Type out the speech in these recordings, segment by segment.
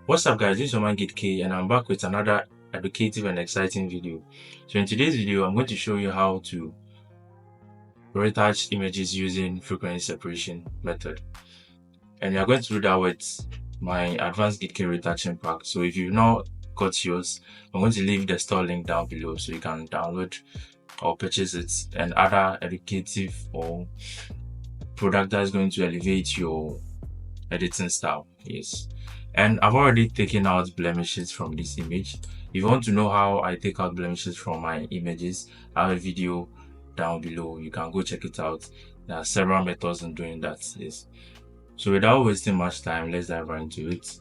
What's up guys, this is your man GidK and I'm back with another educative and exciting video. So in today's video, I'm going to show you how to retouch images using frequency separation method. And you're going to do that with my advanced GidK retouching pack. So if you've not got yours, I'm going to leave the store link down below so you can download or purchase it, and other educative or product that's going to elevate your editing style. Yes. And I've already taken out blemishes from this image. If you want to know how I take out blemishes from my images, I have a video down below. You can go check it out. There are several methods in doing that. Yes. So without wasting much time, let's dive right into it.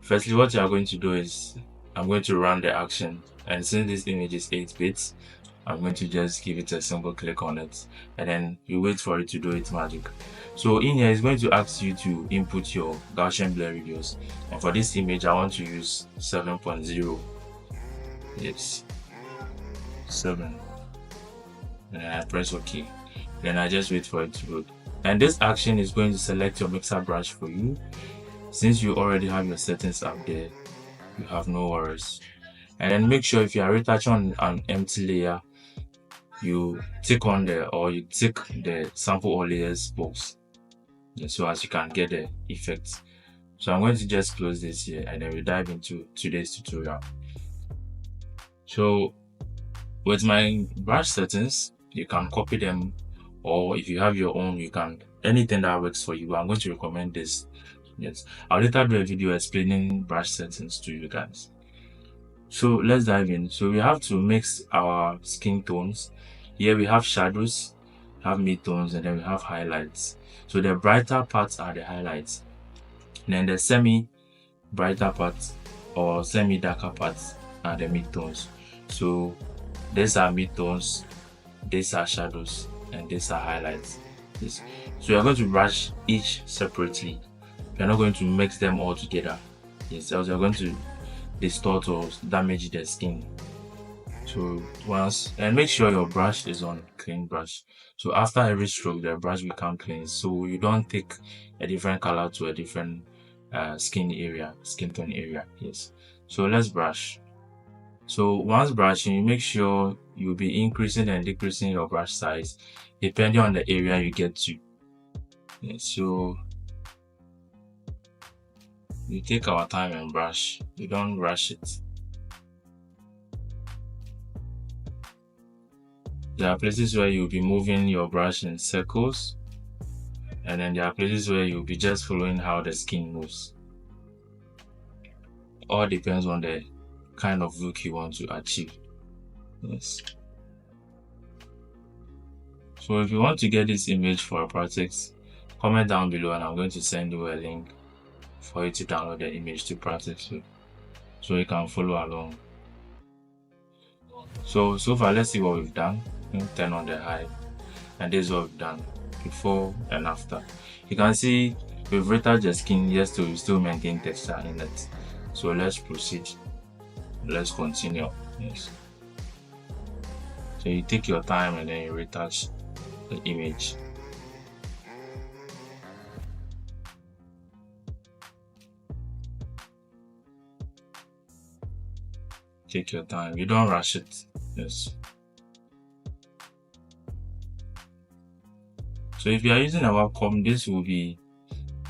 Firstly, what you are going to do is I'm going to run the action, and since this image is 8 bits, I'm going to just give it a single click on it, and then you wait for it to do its magic. So in here, it's going to ask you to input your Gaussian blur radius, and for this image I want to use 7.0. Yes, 7, and then I press OK. Then I just wait for it to load, and this action is going to select your mixer brush for you. Since you already have your settings up there, you have no worries. And then make sure if you are retouching on an empty layer, you tick on you tick the sample all layers box, so as you can get the effects. So I'm going to just close this here, and then we dive into today's tutorial. So with my brush settings, you can copy them, or if you have your own, you can, anything that works for you. I'm going to recommend this. Yes, I'll later do a video explaining brush settings to you guys. So let's dive in. So we have to mix our skin tones. Here we have shadows, have midtones, and then we have highlights. So the brighter parts are the highlights, and then the semi brighter parts or semi darker parts are the midtones. So these are midtones, these are shadows, and these are highlights. Yes. So you're going to brush each separately. You're not going to mix them all together. Yes, else you're going to distort or damage the skin. So once, and make sure your brush is on clean brush. So after every stroke, the brush become clean, so you don't take a different color to a different skin tone area. Yes. So let's brush. So once brushing, you make sure you'll be increasing and decreasing your brush size depending on the area you get to. Yes, so we take our time and brush. We don't rush it. There are places where you'll be moving your brush in circles, and then there are places where you'll be just following how the skin moves. All depends on the kind of look you want to achieve. Yes. So if you want to get this image for a practice, comment down below and I'm going to send you a link for you to download the image to practice with, so you can follow along. So far, let's see what we've done. Turn on the high, and this is what we've done before and after. You can see we've retouched the skin, yes, to still maintain texture in it. So let's proceed. Let's continue. Yes. So you take your time and then you retouch the image. Take your time. You don't rush it. Yes. So if you are using a Wacom, this will be,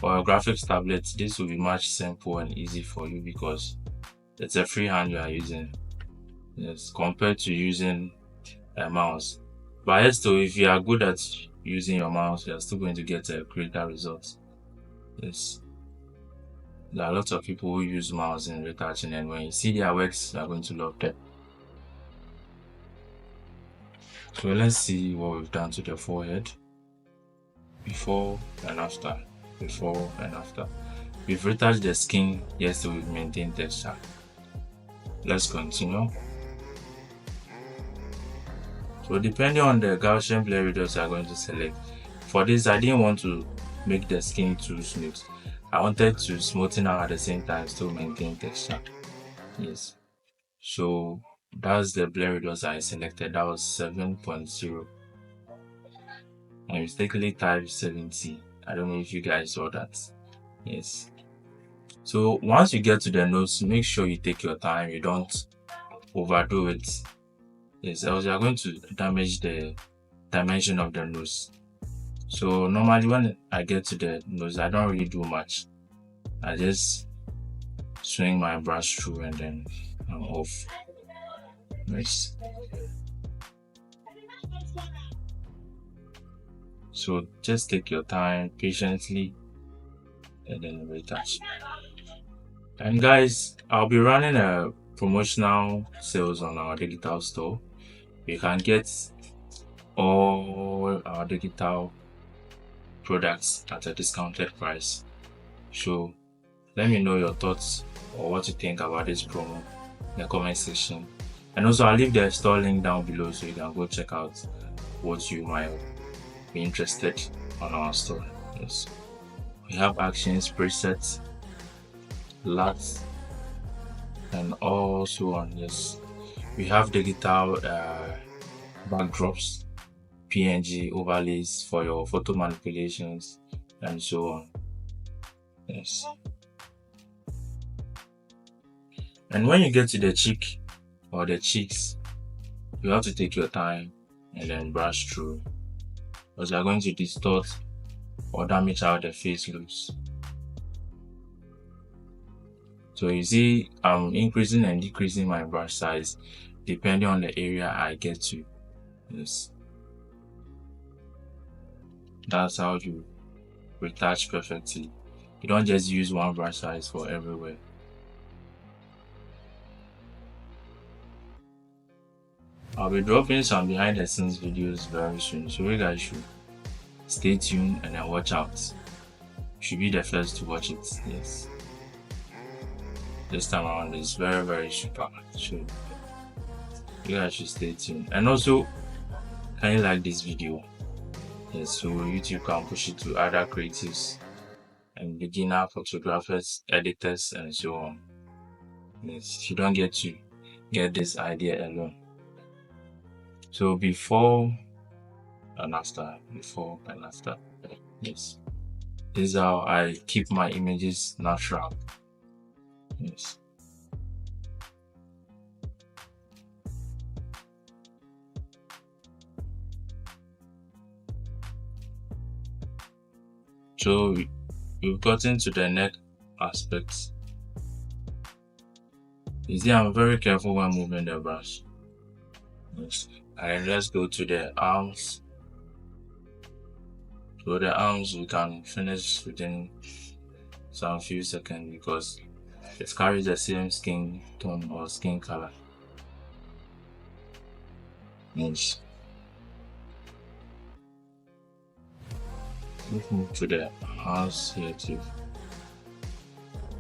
or a graphics tablet, this will be much simple and easy for you because it's a freehand you are using. Yes, compared to using a mouse. But still, if you are good at using your mouse, you are still going to get a greater result. Yes. There are lots of people who use mouse in retouching, and when you see their works, you are going to love them. So let's see what we've done to the forehead. Before and after. Before and after. We've retouched the skin, yes, so we've maintained texture. Let's continue. So depending on the Gaussian blur radius you are going to select. For this, I didn't want to make the skin too smooth. I wanted to smoothen out at the same time, still maintain texture. Yes. So that's the blur radius I selected. That was 7.0. I mistakenly typed 70. I don't know if you guys saw that. Yes. So once you get to the nose, make sure you take your time, you don't overdo it. Yes, else you are going to damage the dimension of the nose. So normally when I get to the nose, I don't really do much. I just swing my brush through and then I'm off. Nice. So just take your time patiently and then retouch. And guys, I'll be running a promotional sales on our digital store. You can get all our digital products at a discounted price. So let me know your thoughts or what you think about this promo in the comment section. And also I'll leave the store link down below so you can go check out what you might be interested on our store. Yes. We have actions, presets, Luts, and also on. Yes, we have digital backdrops, PNG overlays for your photo manipulations and so on. Yes. And when you get to the cheek or the cheeks, you have to take your time and then brush through, because you're going to distort or damage how the face looks. So you see, I'm increasing and decreasing my brush size depending on the area I get to. Yes. That's how you retouch perfectly. You don't just use one brush size for everywhere. I'll be dropping some behind the scenes videos very soon, so you guys should stay tuned and then watch out. You should be the first to watch it. Yes. This time around is very super. So you guys should stay tuned. And also, can you like this video? Yes, so YouTube can push it to other creatives and beginner photographers, editors, and so on. Yes, you don't get to get this idea alone. So before and after. Yes, this is how I keep my images natural. Yes. So we've gotten to the neck aspects. You see, I'm very careful when moving the brush. Yes. And let's go to the arms. So the arms we can finish within some few seconds because it carries the same skin tone or skin color. Yes. Let's move to the hands here too.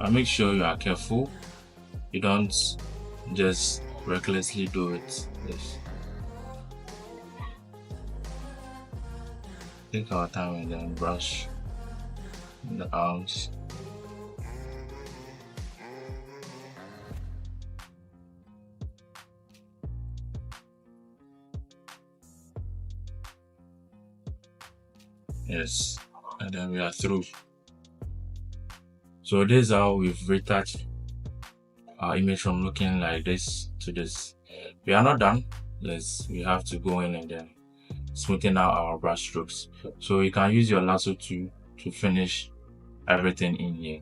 And make sure you are careful. You don't just recklessly do it. Yes. Take our time and then brush the arms. Yes, and then we are through. So this is how we've retouched our image from looking like this to this. We are not done. Yes, we have to go in and then smoothen out our brush strokes. So you can use your lasso tool to finish everything in here.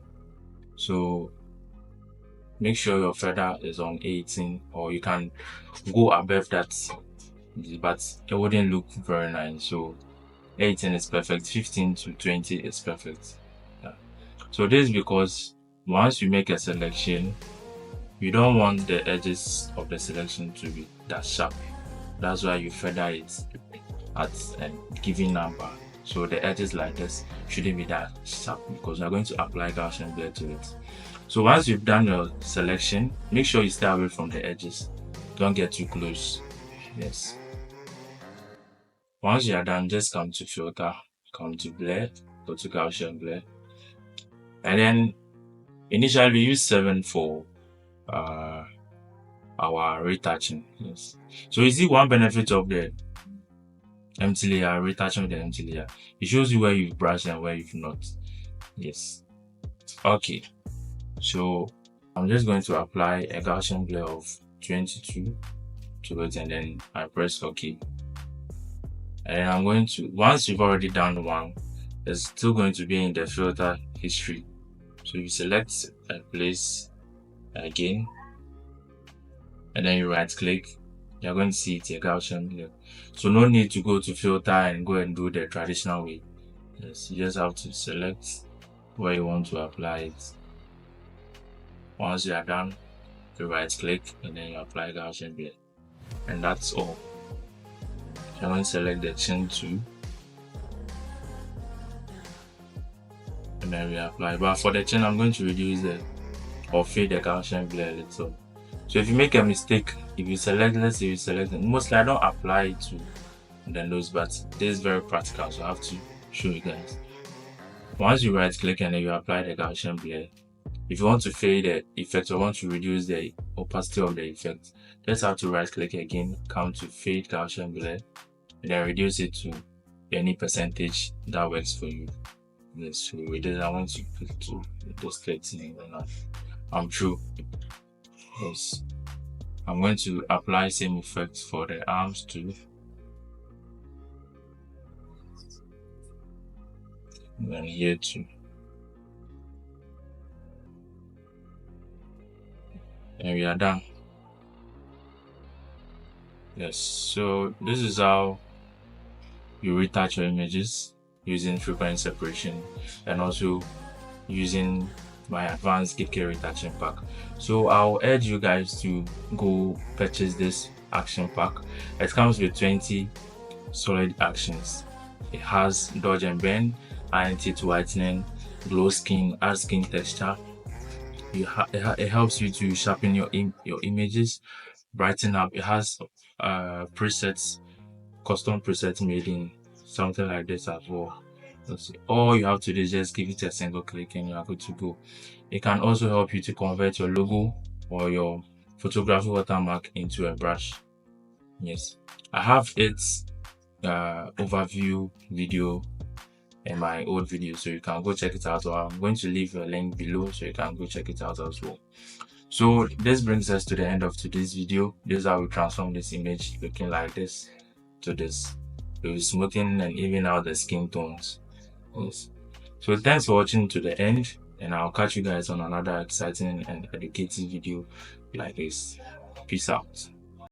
So make sure your feather is on 18, or you can go above that, but it wouldn't look very nice. So 18 is perfect, 15 to 20 is perfect. Yeah. So this is because once you make a selection, you don't want the edges of the selection to be that sharp. That's why you feather it at a given number. So the edges like this shouldn't be that sharp because we're going to apply Gaussian blur to it. So once you've done your selection, make sure you stay away from the edges. Don't get too close. Yes. Once you are done, just come to filter, come to blur, go to Gaussian blur. And then initially we use 7 for our retouching. Yes. So you see one benefit of the empty layer, retouching with the empty layer. It shows you where you've brushed and where you've not. Yes. Okay. So I'm just going to apply a Gaussian blur of 22 to it, and then I press OK. And then I'm going to, once you've already done one, it's still going to be in the filter history. So you select a place again, and then you right click. You're going to see it's a Gaussian blur. So no need to go to filter and go and do the traditional way. Yes, you just have to select where you want to apply it. Once you are done, you right click and then you apply Gaussian blur. And that's all. I'm going to select the chin too, and then reapply. But for the chin, I'm going to reduce the or fade the Gaussian blur a little. So if you make a mistake, if you select, let's say you select it, mostly I don't apply it to the nose, but this is very practical, so I have to show you guys. Once you right click and then you apply the Gaussian blur, if you want to fade the effect or want to reduce the opacity of the effect, just have to right click again, come to fade Gaussian blur, and then reduce it to any percentage that works for you. Yes, so with this I want to put to this 13 and I'm through. Yes, I'm going to apply same effect for the arms too. And then here too. And we are done. Yes, so this is how you retouch your images using frequency separation and also using my advanced gidkay retouching pack. So I'll urge you guys to go purchase this action pack. It comes with 20 solid actions. It has dodge and bend, anti whitening, glow skin, add skin texture. It helps you to sharpen your images, brighten up. It has presets, custom presets made in something like this as well. All you have to do is just give it a single click and you are good to go. It can also help you to convert your logo or your photography watermark into a brush. Yes, I have its overview video in my old video, so you can go check it out, or I'm going to leave a link below so you can go check it out as well. So this brings us to the end of today's video. This is how we transform this image looking like this to this. We'll smoothing and even out the skin tones. Yes. So thanks for watching to the end, and I'll catch you guys on another exciting and educative video like this. Peace out.